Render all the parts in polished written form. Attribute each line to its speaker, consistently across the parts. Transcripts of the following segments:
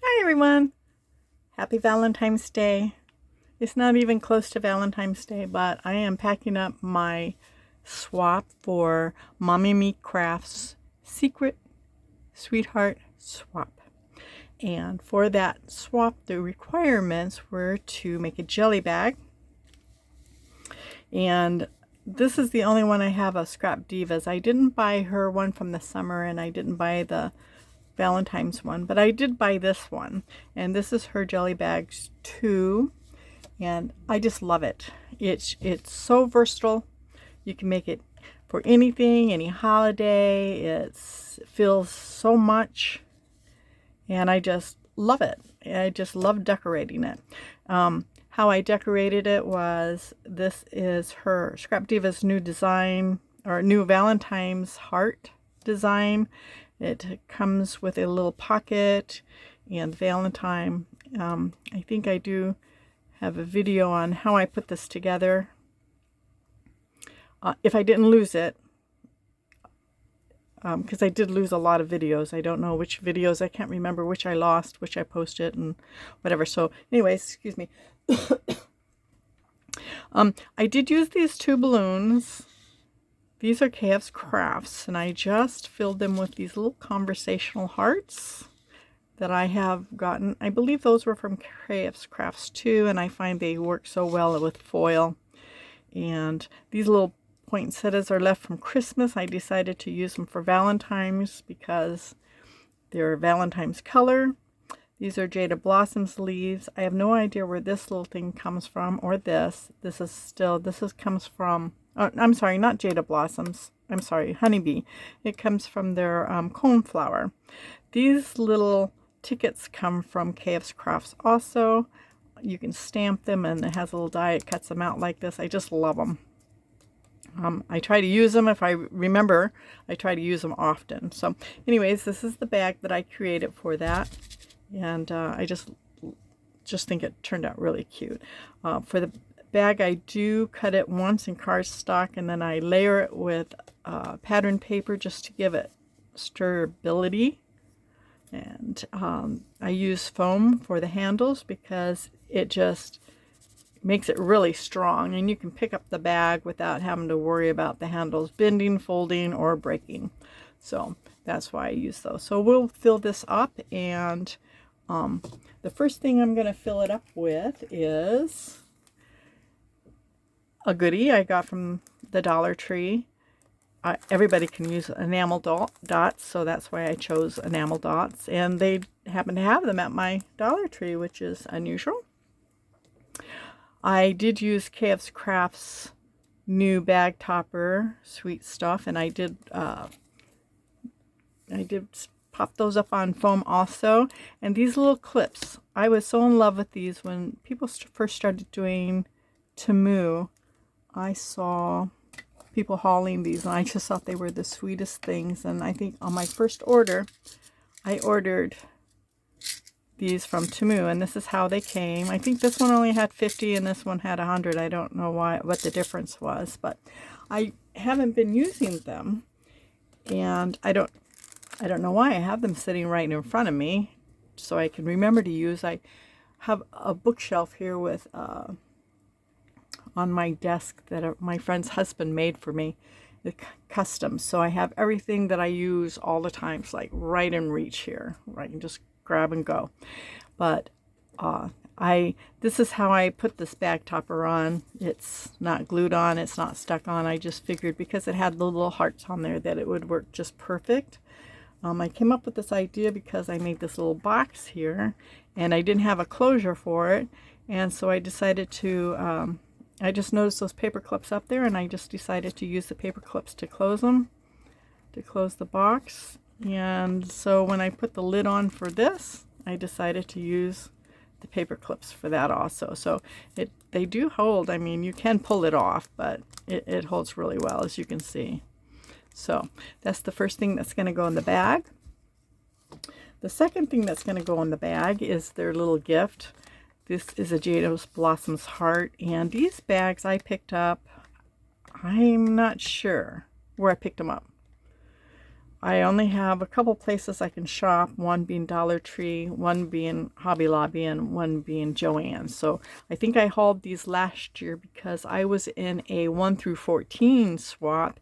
Speaker 1: Hi everyone! Happy Valentine's Day. It's not even close to Valentine's Day, but I am packing up my swap for Mommy Me Crafts Secret Sweetheart Swap. And for that swap, the requirements were to make a jelly bag. And this is the only one I have of Scrap Divas. I didn't buy her one from the summer, and I didn't buy the Valentine's one, but I did buy this one, and this is her jelly bags too, and I just love it. It's so versatile. You can make it for anything, any holiday. It feels so much, and I just love it. I just love decorating it. How I decorated it was, this is her Scrap Diva's new design, or new Valentine's heart design. It comes with a little pocket and Valentine. I think I do have a video on how I put this together. If I didn't lose it, because I did lose a lot of videos. I don't know which videos, I can't remember which I lost, which I posted, and whatever. So anyways, excuse me. I did use these two balloons. These are KF's Crafts, and I just filled them with these little conversational hearts that I have gotten. I believe those were from KF's Crafts too, and I find they work so well with foil. And these little poinsettias are left from Christmas. I decided to use them for Valentine's because they're Valentine's color. These are Jada Blossom's leaves. I have no idea where this little thing comes from, or this. This comes from, oh, I'm sorry, not Jada Blossoms. I'm sorry, Honeybee. It comes from their coneflower. These little tickets come from KF's Crafts also. You can stamp them, and it has a little die. It cuts them out like this. I just love them. I try to use them, if I remember, I try to use them often. So anyways, this is the bag that I created for that. And I just think it turned out really cute. For the bag, I do cut it once in cardstock, and then I layer it with pattern paper just to give it sturability. And I use foam for the handles because it just makes it really strong, and you can pick up the bag without having to worry about the handles bending, folding, or breaking. So that's why I use those. So we'll fill this up, and the first thing I'm going to fill it up with is a goodie I got from the Dollar Tree. Everybody can use enamel dots, so that's why I chose enamel dots, and they happen to have them at my Dollar Tree, which is unusual. I did use KF's Crafts new bag topper, Sweet Stuff, and I did pop those up on foam also. And these little clips, I was so in love with these when people first started doing Temu. I saw people hauling these, and I just thought they were the sweetest things. And I think on my first order, I ordered these from Temu, and this is how they came. I think this one only had 50 and this one had 100. I don't know what the difference was, but I haven't been using them, and I don't know why. I have them sitting right in front of me so I can remember to use. I have a bookshelf here with on my desk that my friend's husband made for me, custom. So I have everything that I use all the time. It's like right in reach here, where I can just grab and go. But this is how I put this bag topper on. It's not glued on, it's not stuck on. I just figured because it had the little hearts on there that it would work just perfect. I came up with this idea because I made this little box here, and I didn't have a closure for it, and so I decided to I just noticed those paper clips up there, and I just decided to use the paper clips to close them, to close the box. And so when I put the lid on for this, I decided to use the paper clips for that also. So they do hold. I mean, you can pull it off, but it holds really well, as you can see. So that's the first thing that's going to go in the bag. The second thing that's going to go in the bag is their little gift. This is a Jada Blossom's heart, and these bags I picked up, I'm not sure where I picked them up. I only have a couple places I can shop, one being Dollar Tree, one being Hobby Lobby, and one being Joann's. So I think I hauled these last year because I was in a 1 through 14 swap,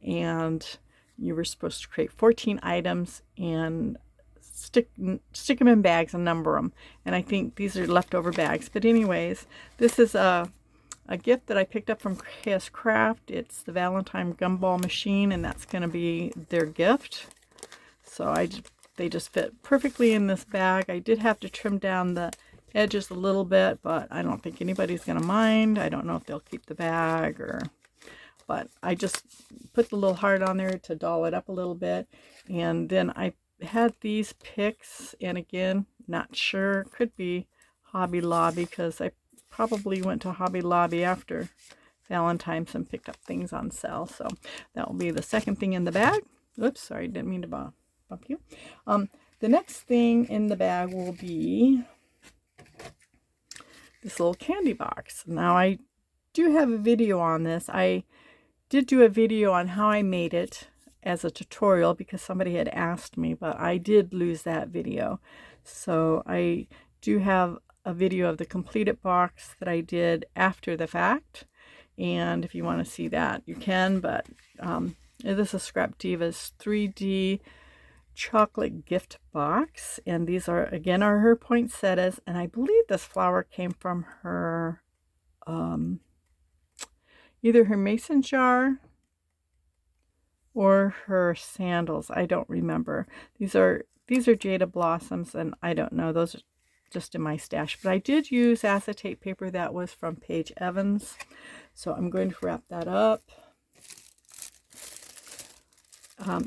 Speaker 1: and you were supposed to create 14 items and stick them in bags and number them. And I think these are leftover bags. But anyways, this is a gift that I picked up from KS Craft. It's the Valentine gumball machine, and that's going to be their gift. So they just fit perfectly in this bag. I did have to trim down the edges a little bit, but I don't think anybody's going to mind. I don't know if they'll keep the bag but I just put the little heart on there to doll it up a little bit. And then I had these picks, and again, not sure, could be Hobby Lobby, because I probably went to Hobby Lobby after Valentine's and picked up things on sale. So that will be the second thing in the bag. Oops, sorry, didn't mean to bump you. The next thing in the bag will be this little candy box. Now, I do have a video on this. I did do a video on how I made it as a tutorial because somebody had asked me, but I did lose that video. So I do have a video of the completed box that I did after the fact, and if you want to see that, you can. But this is Scrap Diva's 3D chocolate gift box, and these are again her poinsettias, and I believe this flower came from her either her mason jar or her sandals. I don't remember. These are Jada blossoms, and I don't know, those are just in my stash. But I did use acetate paper that was from Paige Evans, so I'm going to wrap that up.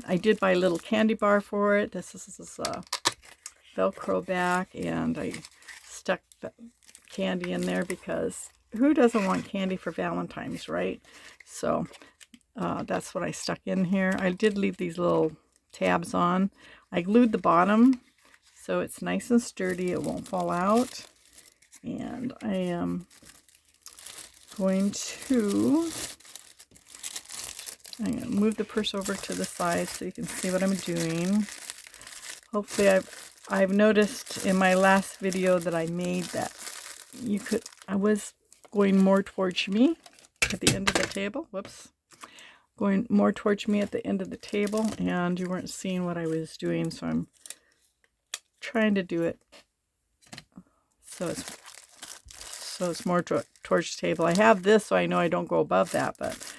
Speaker 1: I did buy a little candy bar for it. This is Velcro back, and I stuck the candy in there because who doesn't want candy for Valentine's, right? So that's what I stuck in here. I did leave these little tabs on. I glued the bottom so it's nice and sturdy, it won't fall out. And I am going to move the purse over to the side so you can see what I'm doing. Hopefully I've noticed in my last video that I made that I was going more towards me at the end of the table. Whoops. Going more towards me at the end of the table, and you weren't seeing what I was doing, so I'm trying to do it so it's more towards the table. I have this so I know I don't go above that, but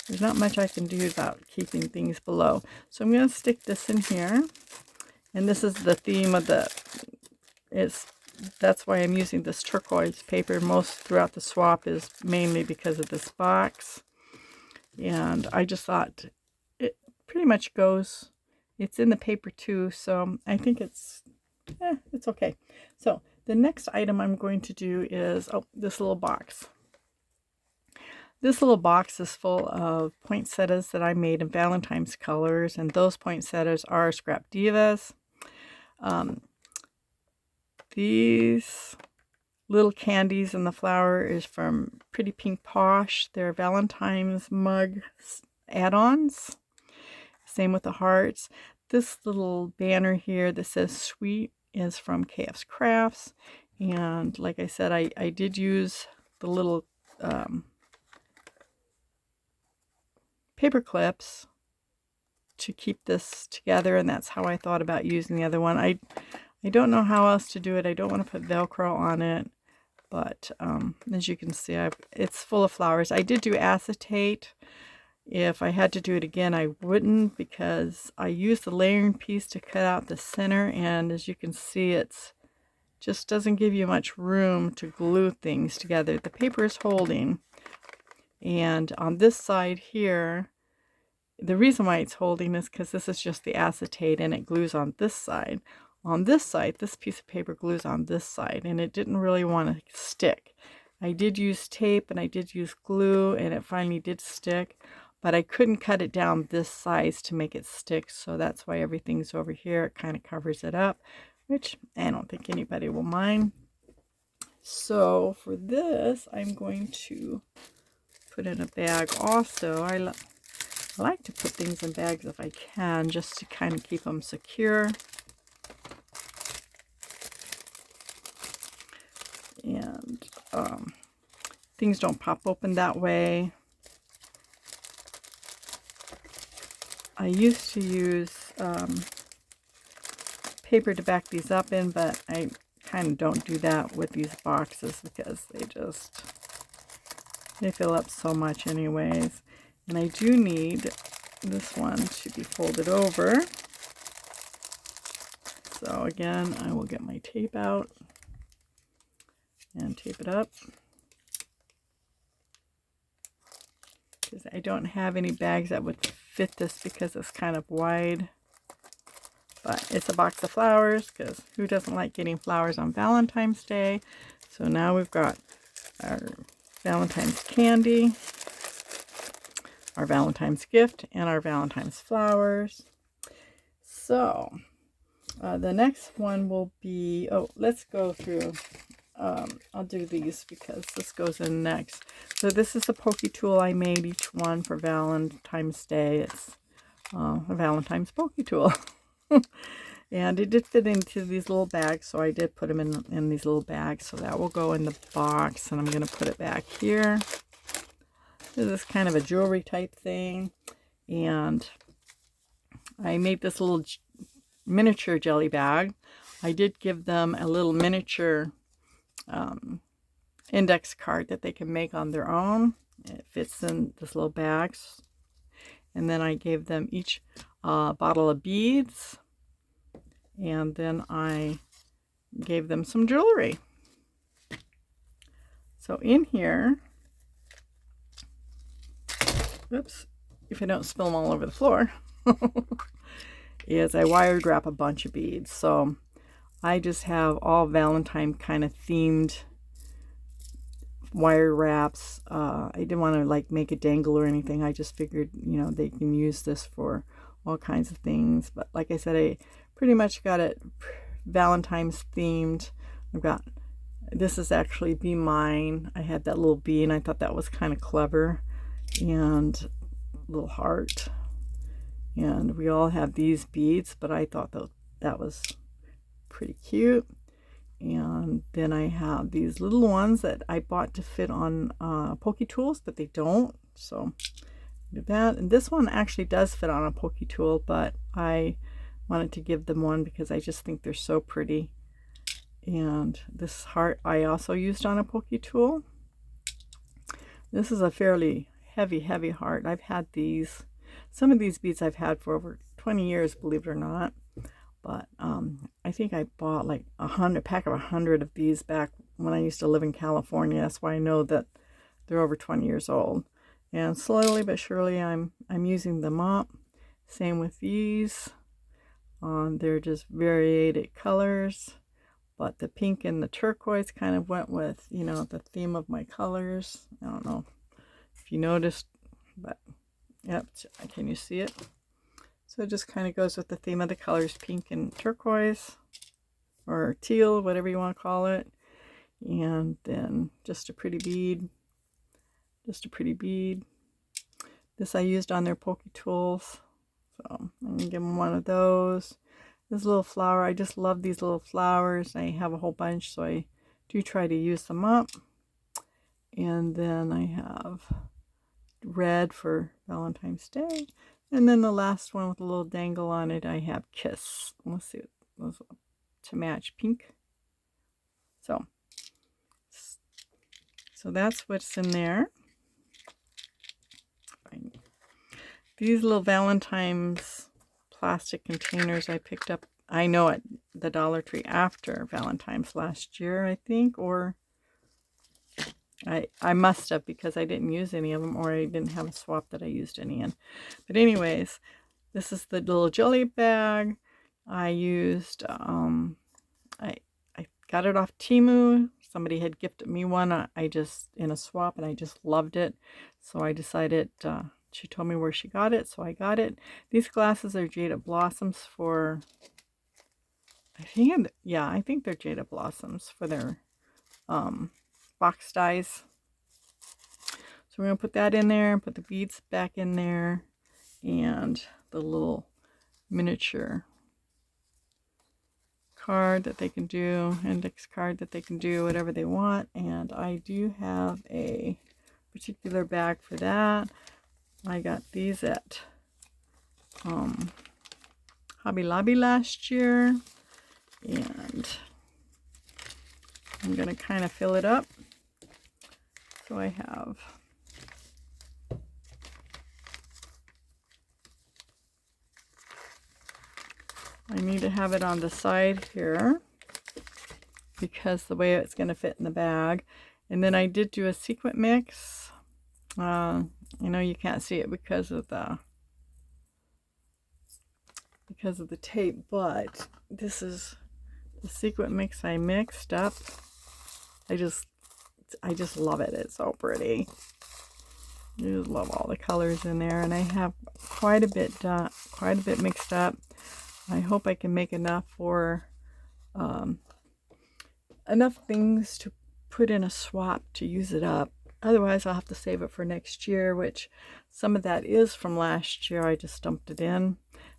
Speaker 1: there's not much I can do about keeping things below. So I'm going to stick this in here, and this is the theme of that's why I'm using this turquoise paper most throughout the swap, is mainly because of this box. And I just thought it pretty much goes. It's in the paper too, so I think it's okay. So the next item I'm going to do is, this little box. This little box is full of poinsettias that I made in Valentine's colors, and those poinsettias are Scrap Divas. These little candies and the flower is from Pretty Pink Posh. They're Valentine's mug add-ons. Same with the hearts. This little banner here that says sweet is from KS Crafts. And like I said, I did use the little paper clips to keep this together, and that's how I thought about using the other one. I don't know how else to do it. I don't want to put Velcro on it, but as you can see, it's full of flowers. I did do acetate. If I had to do it again, I wouldn't, because I used the layering piece to cut out the center, and as you can see, it's just doesn't give you much room to glue things together. The paper is holding, and on this side here, the reason why it's holding is because this is just the acetate and it glues on this side. On this side, this piece of paper glues on this side, and it didn't really want to stick. I did use tape and I did use glue, and it finally did stick, but I couldn't cut it down this size to make it stick, so that's why everything's over here. It kind of covers it up, which I don't think anybody will mind. So for this, I'm going to put in a bag also. I I like to put things in bags if I can, just to kind of keep them secure. And things don't pop open that way. I used to use paper to back these up in, but I kind of don't do that with these boxes because they fill up so much anyways. And I do need this one to be folded over. So again, I will get my tape out and tape it up. Because I don't have any bags that would fit this because it's kind of wide. But it's a box of flowers, because who doesn't like getting flowers on Valentine's Day? So now we've got our Valentine's candy, our Valentine's gift, and our Valentine's flowers. So the next one will be, let's go through, I'll do these because this goes in next. So this is a pokey tool I made, each one for Valentine's Day. It's a Valentine's pokey tool. And it did fit into these little bags, so I did put them in these little bags. So that will go in the box, and I'm going to put it back here. This is kind of a jewelry type thing, and I made this little miniature jelly bag. I did give them a little miniature index card that they can make on their own. It fits in this little bags. And then I gave them each bottle of beads. And then I gave them some jewelry. So in here, oops, if I don't spill them all over the floor, is I wired wrap a bunch of beads. So I just have all Valentine kind of themed wire wraps. I didn't want to like make a dangle or anything. I just figured, you know, they can use this for all kinds of things. But like I said, I pretty much got it Valentine's themed. I've got, this is actually Be Mine. I had that little bee and I thought that was kind of clever. And a little heart. And we all have these beads, but I thought that was pretty cute. And then I have these little ones that I bought to fit on pokey tools, but they don't. So do that. And this one actually does fit on a pokey tool, but I wanted to give them one because I just think they're so pretty. And this heart I also used on a pokey tool. This is a fairly heavy heart. I've had these, some of these beads I've had for over 20 years, believe it or not. But I think I bought like a pack of 100 of these back when I used to live in California. That's why I know that they're over 20 years old. And slowly but surely I'm using them up. Same with these. They're just varied colors. But the pink and the turquoise kind of went with, you know, the theme of my colors. I don't know if you noticed, but yep, can you see it? So it just kind of goes with the theme of the colors, pink and turquoise, or teal, whatever you want to call it. And then just a pretty bead. Just a pretty bead. This I used on their pokey tools. So I'm going to give them one of those. This little flower, I just love these little flowers. I have a whole bunch, so I do try to use them up. And then I have red for Valentine's Day. And then the last one with a little dangle on it, I have Kiss. Let's see, to match pink. So that's what's in there. These little Valentine's plastic containers I picked up, I know, at the Dollar Tree after Valentine's last year, I think, or I must have, because I didn't use any of them, or I didn't have a swap that I used any in. But anyways, this is the little jelly bag I used. I got it off Temu. Somebody had gifted me one. I just in a swap, and I just loved it. So I decided. She told me where she got it, so I got it. These glasses are Jada Blossoms for. I think they're Jada Blossoms for their box dies. So we're going to put that in there and put the beads back in there. and the little miniature card that they can do, index card that they can do whatever they want. And I do have a particular bag for that. I got these at Hobby Lobby last year, and I'm gonna kind of fill it up. So I have I need to have it on the side here because the way it's going to fit in the bag. And then I did do a sequin mix. I know you can't see it because of the tape, but this is the sequin mix I mixed up. I just love it. It's so pretty. I just love all the colors in there, and I have quite a bit mixed up. I hope I can make enough for enough things to put in a swap to use it up. Otherwise, I'll have to save it for next year, which some of that is from last year. I just dumped it in.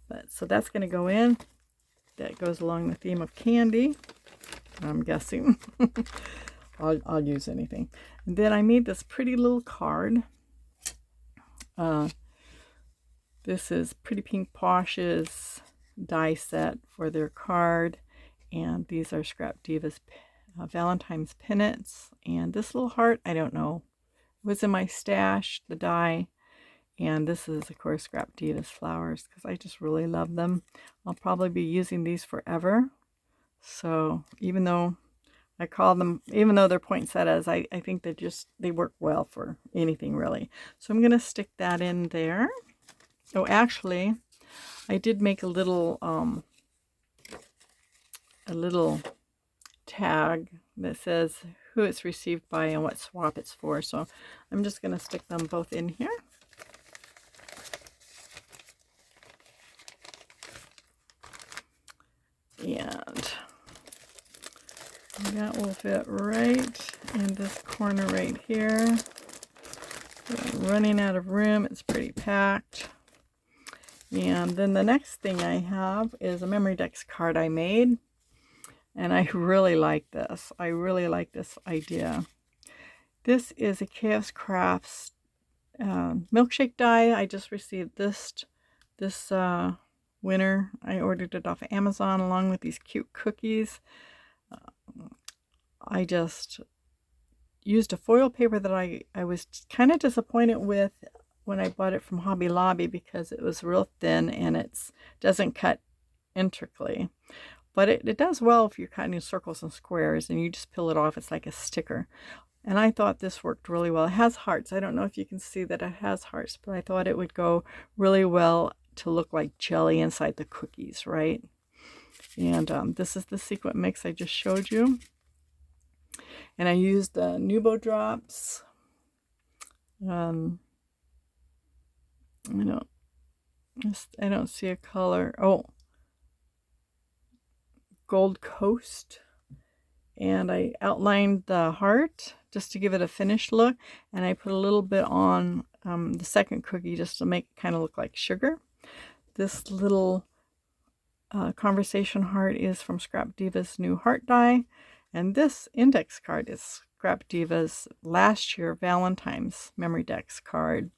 Speaker 1: But so that's going to go in. That goes along the theme of candy, I'm guessing. I'll use anything. And then I made this pretty little card. This is Pretty Pink Posh's die set for their card, and these are Scrap Diva's Valentine's pennants. And this little heart, I don't know, was in my stash, the die. And this is, of course, Scrap Diva's flowers, because I just really love them. I'll probably be using these forever. So even though I call them, even though they're poinsettias, I think they work well for anything really. So I'm going to stick that in there. Oh, actually, I did make a little tag that says who it's received by and what swap it's for. So I'm just going to stick them both in here. And that will fit right in this corner right here. I'm running out of room. It's pretty packed. And then the next thing I have is a Memory Decks card I made. And I really like this. I really like this idea. This is a KS Crafts milkshake die. I just received this winter. I ordered it off of Amazon along with these cute cookies. I just used a foil paper that I was kind of disappointed with when I bought it from Hobby Lobby because it was real thin and it doesn't cut intricately. But it does well if you're cutting in circles and squares and you just peel it off. It's like a sticker. And I thought this worked really well. It has hearts. I don't know if you can see that it has hearts, but I thought it would go really well to look like jelly inside the cookies, right? And this is the sequin mix I just showed you. And I used the Nubo drops. I don't see a color. Oh, Gold Coast. And I outlined the heart just to give it a finished look. And I put a little bit on the second cookie just to make it kind of look like sugar. This little conversation heart is from Scrap Diva's new heart die. And this index card is Scrap Diva's last year Valentine's Memory Decks card.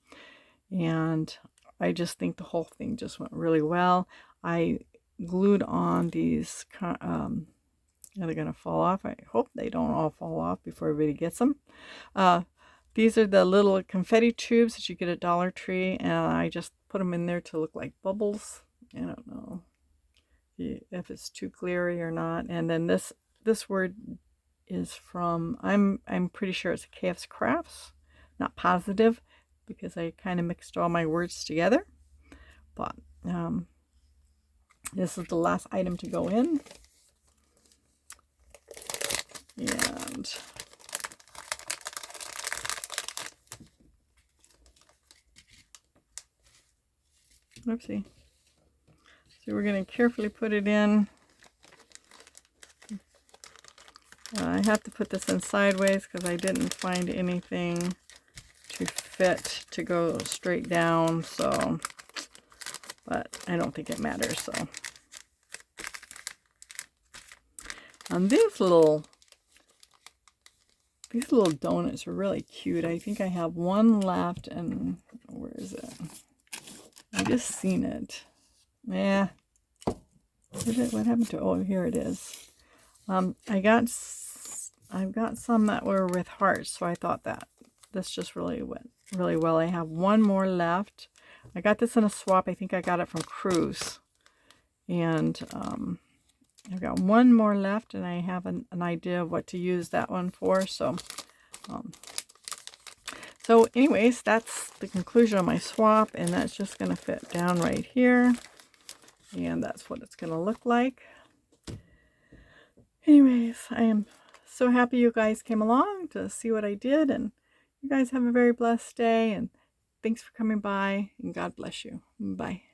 Speaker 1: And I just think the whole thing just went really well. I glued on these, are they going to fall off? I hope they don't all fall off before everybody gets them. These are the little confetti tubes that you get at Dollar Tree, and I just put them in there to look like bubbles. I don't know if it's too glary or not. And then this word is from, I'm pretty sure it's KS Crafts, not positive because I kind of mixed all my words together. But this is the last item to go in. And oopsie. So we're going to carefully put it in. I have to put this in sideways because I didn't find anything to fit to go straight down. So but I don't think it matters. So, these little donuts are really cute. I think I have one left, and where is it? I just seen it. Yeah. What happened to? Oh, here it is. I've got some that were with hearts, so I thought that this just really went really well. I have one more left. I got this in a swap. I think I got it from Cruise, and I've got one more left, and I have an idea of what to use that one for. So, anyways, that's the conclusion of my swap, and that's just going to fit down right here, and that's what it's going to look like. Anyways, I am so happy you guys came along to see what I did, and you guys have a very blessed day, and thanks for coming by, and God bless you. Bye.